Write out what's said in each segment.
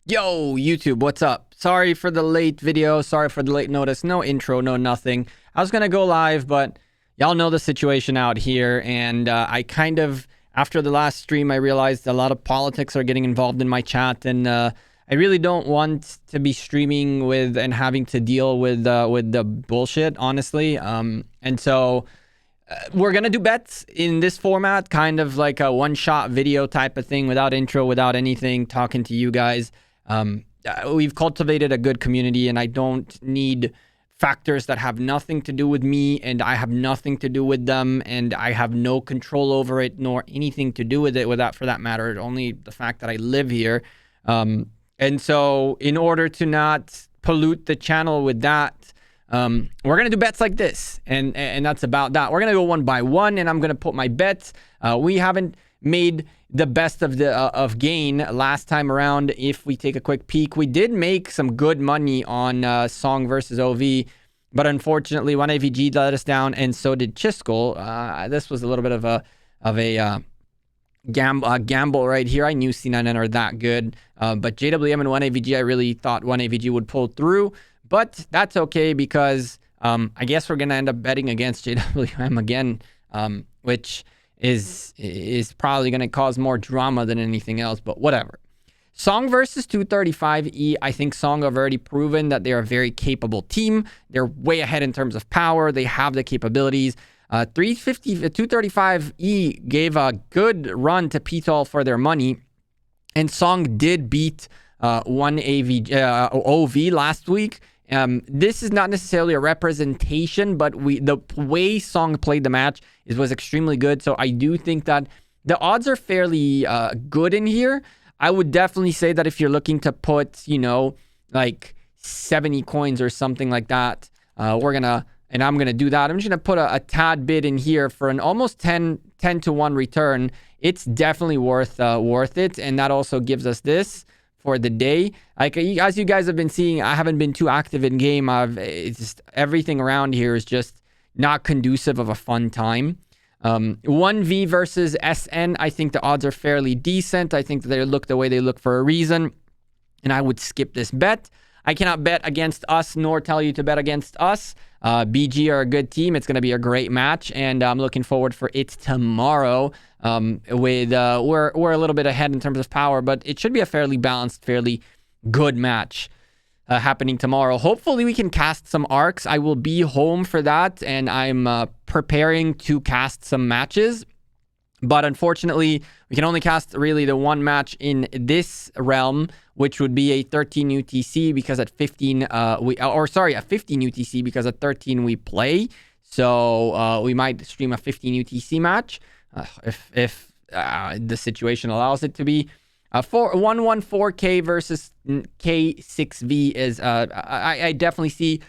Yo, YouTube, what's up? Sorry for the late video. Sorry for the late notice. No intro, no nothing. I was going to go live, but y'all know the situation out here. And I kind of, after the last stream, I realized a lot of politics are getting involved in my chat. And I really don't want to be streaming with and having to deal with the bullshit, honestly. And so we're going to do bets in this format, kind of like a one-shot video type of thing, without intro, without anything, talking to you guys. We've cultivated a good community, and I don't need factors that have nothing to do with me, and I have nothing to do with them, and I have no control over it, nor anything to do with it, with that, for that matter, only the fact that I live here. And so in order to not pollute the channel with that, we're going to do bets like this, and that's about that. We're going to go one by one, and I'm going to put my bets. We haven't made the best of gain last time around. If we take a quick peek, we did make some good money on Song versus OV, but unfortunately 1AVG let us down, and so did Chisgule. This was a little bit of a gamble right here. I knew C9N are that good, but JWM and 1AVG, I really thought 1AVG would pull through, but that's okay, because I guess we're gonna end up betting against JWM again, which is probably going to cause more drama than anything else, but whatever. Song versus 235E. I think Song have already proven that they're a very capable team. They're way ahead in terms of power. They have the capabilities. 235E gave a good run to PTOL for their money, and Song did beat 1AV OV last week. This is not necessarily a representation, but the way Song played the match was extremely good. So I do think that the odds are fairly good in here. I would definitely say that if you're looking to put, like 70 coins or something like that, I'm gonna do that. I'm just gonna put a tad bit in here for an almost 10 to 1 return. It's definitely worth it, and that also gives us this for the day. Like, as you guys have been seeing, I haven't been too active in game. It's just everything around here is just not conducive of a fun time. 1V versus SN, I think the odds are fairly decent. I think that they look the way they look for a reason, and I would skip this bet. I cannot bet against us, nor tell you to bet against us. BG are a good team. It's going to be a great match, and I'm looking forward for it tomorrow. We're a little bit ahead in terms of power, but it should be a fairly balanced, fairly good match happening tomorrow. Hopefully we can cast some arcs. I will be home for that, and I'm preparing to cast some matches. But unfortunately, we can only cast really the one match in this realm, which would be a 13 UTC, because at 15 a 15 UTC, because at 13 we play. So we might stream a 15 UTC match if the situation allows it to be. 114K versus K6V is I definitely see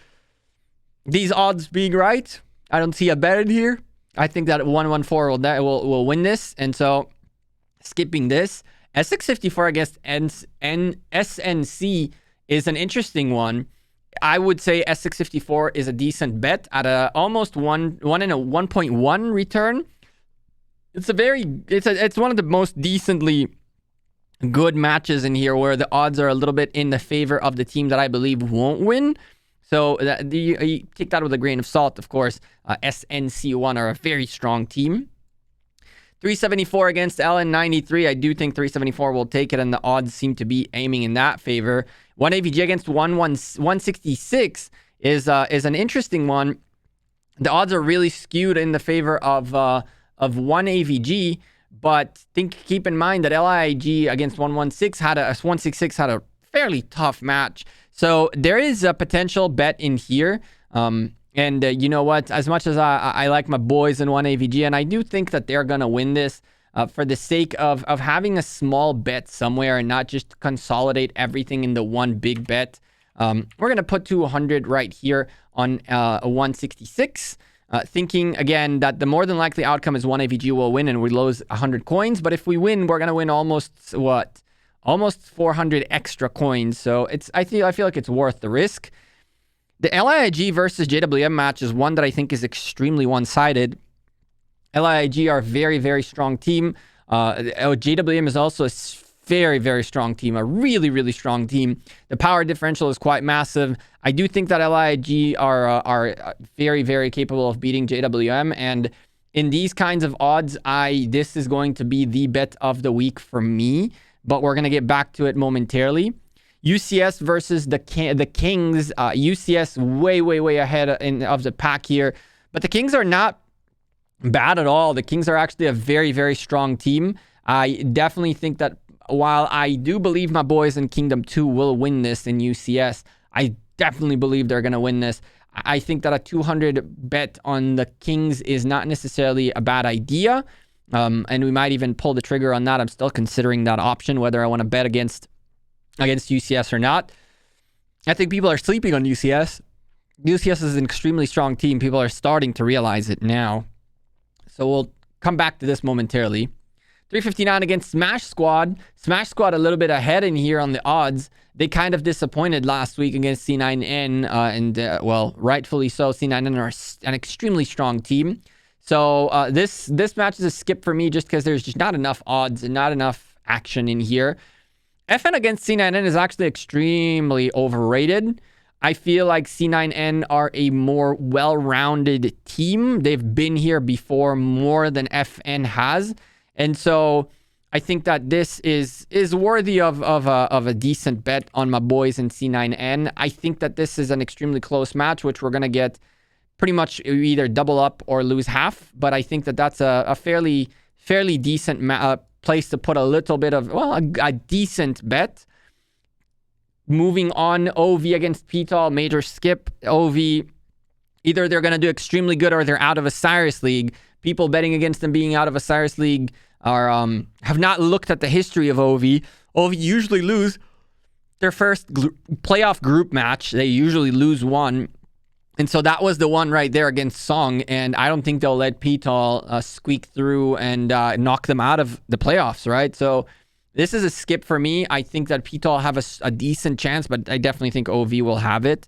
these odds being right. I don't see a bet in here. I think that 114 will win this, and so skipping this. S654 against SNC is an interesting one. I would say S654 is a decent bet at a almost 1.1 return. It's one of the most decently good matches in here, where the odds are a little bit in the favor of the team that I believe won't win. So you take that with a grain of salt, of course. SNC1 are a very strong team. 374 against LN93. I do think 374 will take it, and the odds seem to be aiming in that favor. 1AVG against 166 is an interesting one. The odds are really skewed in the favor of 1AVG, but keep in mind that LIG against 166 had a fairly tough match. So there is a potential bet in here. And you know what? As much as I like my boys in 1AVG, and I do think that they're going to win this, for the sake of having a small bet somewhere and not just consolidate everything into one big bet, we're going to put 200 right here on a 166. Thinking, again, that the more than likely outcome is 1AVG will win and we lose 100 coins. But if we win, we're going to win almost 400 extra coins. So I feel like it's worth the risk. The LIG versus JWM match is one that I think is extremely one-sided. LIG are a very, very strong team. JWM is also a very, very strong team, a really, really strong team. The power differential is quite massive. I do think that LIG are very, very capable of beating JWM, and in these kinds of odds, this is going to be the bet of the week for me, but we're going to get back to it momentarily. UCS versus the Kings. UCS way, way, way ahead of the pack here, but the Kings are not bad at all. The Kings are actually a very, very strong team. I definitely think that while I do believe my boys in Kingdom 2 will win this in UCS, I definitely believe they're going to win this. I think that a 200 bet on the Kings is not necessarily a bad idea. And we might even pull the trigger on that. I'm still considering that option, whether I want to bet against UCS or not. I think people are sleeping on UCS. UCS is an extremely strong team. People are starting to realize it now. So we'll come back to this momentarily. 359 against Smash Squad. Smash Squad a little bit ahead in here on the odds. They kind of disappointed last week against C9N, and well, rightfully so. C9N are an extremely strong team. So this match is a skip for me just because there's just not enough odds and not enough action in here. FN against C9N is actually extremely overrated. I feel like C9N are a more well-rounded team. They've been here before more than FN has. And so I think that this is worthy of a decent bet on my boys in C9N. I think that this is an extremely close match, which we're going to get pretty much either double up or lose half. But I think that that's a fairly decent place to put a little bit of, well, a decent bet. Moving on, OV against PTOL, major skip. OV, either they're going to do extremely good or they're out of Osiris League. People betting against them being out of Osiris League have not looked at the history of OV. OV usually lose their first playoff group match. They usually lose one. And so that was the one right there against Song. And I don't think they'll let PTOL squeak through and knock them out of the playoffs, right? So this is a skip for me. I think that PTOL have a decent chance, but I definitely think OV will have it.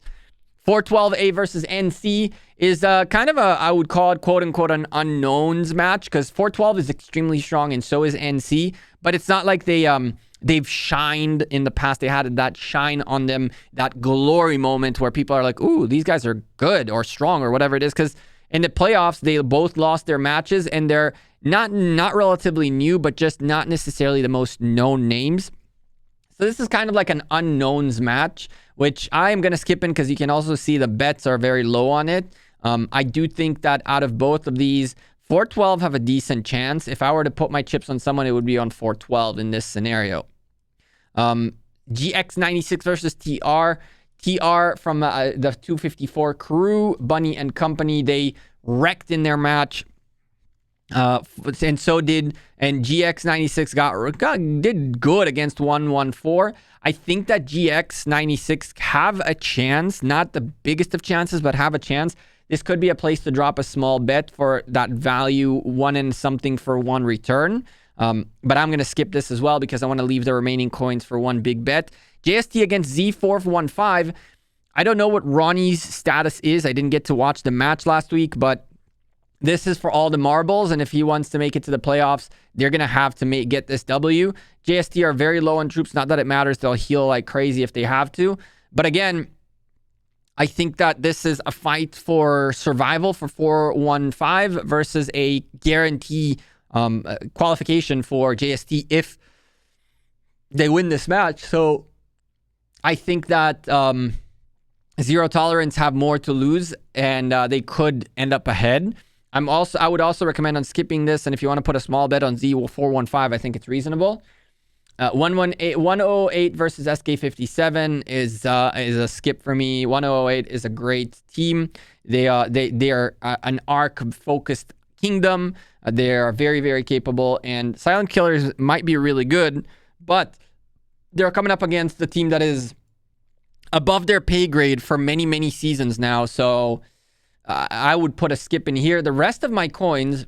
412A versus NC is kind of I would call it, quote unquote, an unknowns match, because 412 is extremely strong and so is NC, but it's not like they've shined in the past. They had that shine on them, that glory moment where people are like, ooh, these guys are good or strong or whatever it is, because in the playoffs, they both lost their matches and they're not relatively new, but just not necessarily the most known names. So this is kind of like an unknowns match, which I am going to skip in because you can also see the bets are very low on it. I do think that out of both of these, 412 have a decent chance. If I were to put my chips on someone, it would be on 412 in this scenario. GX96 versus TR. TR from the 254 crew, Bunny and company, they wrecked in their match. And so did, and GX96 did good against 114. I think that GX96 have a chance, not the biggest of chances, but have a chance. This could be a place to drop a small bet for that value, 1 and something for 1 return. But I'm going to skip this as well because I want to leave the remaining coins for one big bet. JST against Z415. I don't know what Rhony's status is. I didn't get to watch the match last week, but this is for all the marbles, and if he wants to make it to the playoffs, they're going to have to get this W. JST are very low on troops. Not that it matters. They'll heal like crazy if they have to. But again, I think that this is a fight for survival for 415 versus a guarantee qualification for JST if they win this match. So I think that Zero Tolerance have more to lose, and they could end up ahead. I would also recommend on skipping this, and if you want to put a small bet on Z415, I think it's reasonable. 108 versus SK57 is a skip for me. 1008 is a great team. They are an arc-focused kingdom. They are very, very capable, and Silent Killers might be really good, but they're coming up against the team that is above their pay grade for many, many seasons now, so I would put a skip in here. The rest of my coins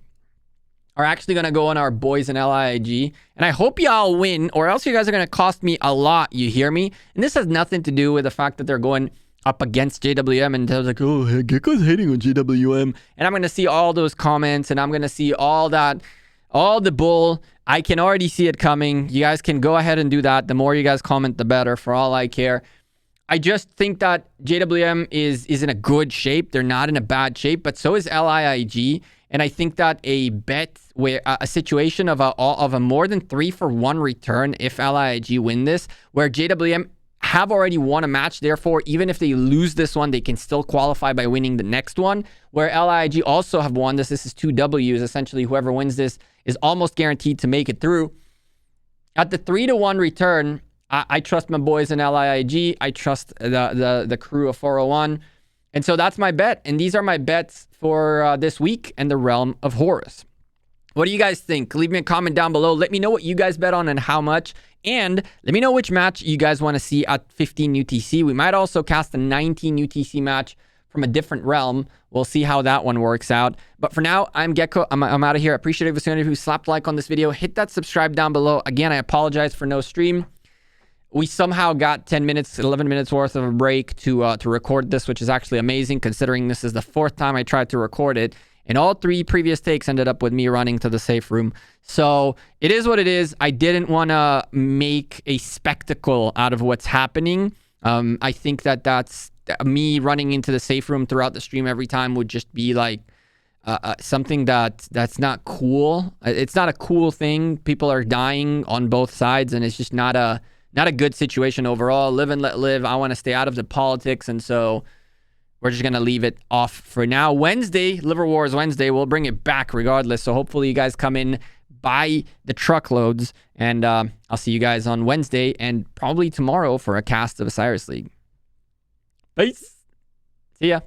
are actually going to go on our boys in LIG, and I hope y'all win, or else you guys are going to cost me a lot, you hear me? And this has nothing to do with the fact that they're going up against JWM, and they're like, oh, Gekko's hating on JWM, and I'm going to see all those comments, and I'm going to see all that all the bull. I can already see it coming. You guys can go ahead and do that. The more you guys comment, the better, for all I care. I just think that JWM is in a good shape. They're not in a bad shape, but so is LIIG. And I think that a bet where a situation of a more than 3-for-1 return if LIIG win this, where JWM have already won a match, therefore even if they lose this one, they can still qualify by winning the next one, where LIIG also have won this. This is 2 W's. Essentially, whoever wins this is almost guaranteed to make it through. At the 3-to-1 return, I trust my boys in LIIG. I trust the crew of 401. And so that's my bet. And these are my bets for this week and the realm of Horus. What do you guys think? Leave me a comment down below. Let me know what you guys bet on and how much. And let me know which match you guys want to see at 15 UTC. We might also cast a 19 UTC match from a different realm. We'll see how that one works out. But for now, I'm Gekko. I'm out of here. I appreciate every single who slapped like on this video. Hit that subscribe down below. Again, I apologize for no stream. We somehow got 10 minutes, 11 minutes worth of a break to record this, which is actually amazing considering this is the 4th time I tried to record it. And all 3 previous takes ended up with me running to the safe room. So it is what it is. I didn't want to make a spectacle out of what's happening. I think that that's me running into the safe room throughout the stream every time would just be like something that's not cool. It's not a cool thing. People are dying on both sides, and it's just not a good situation overall. Live and let live. I want to stay out of the politics, and so we're just going to leave it off for now. Wednesday, Liver Wars Wednesday, we'll bring it back regardless. So hopefully you guys come in by the truckloads, and I'll see you guys on Wednesday and probably tomorrow for a cast of Osiris League. Peace. See ya.